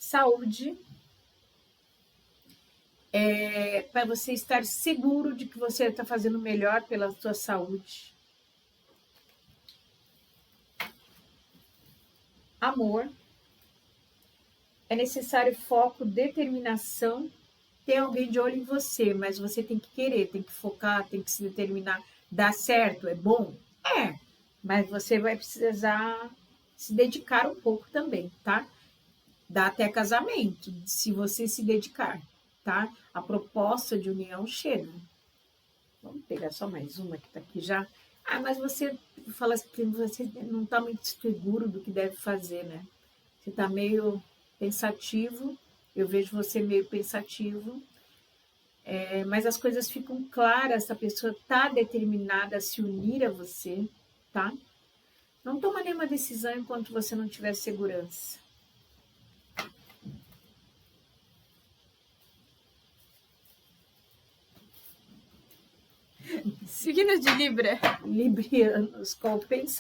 Saúde, para você estar seguro de que você está fazendo o melhor pela sua saúde. Amor, é necessário foco, determinação, ter alguém de olho em você, mas você tem que querer, tem que focar, tem que se determinar. Dá certo? É bom? É, mas você vai precisar se dedicar um pouco também, tá? Dá até casamento, se você se dedicar, tá? A proposta de união chega. Vamos pegar só mais uma que tá aqui já. Ah, mas você fala assim que você não tá muito seguro do que deve fazer, né? Você tá meio pensativo, eu vejo você meio pensativo, mas as coisas ficam claras, essa pessoa tá determinada a se unir a você, tá? Não toma nenhuma decisão enquanto você não tiver segurança. Signo de Libra. Librianos, qual o pensamento?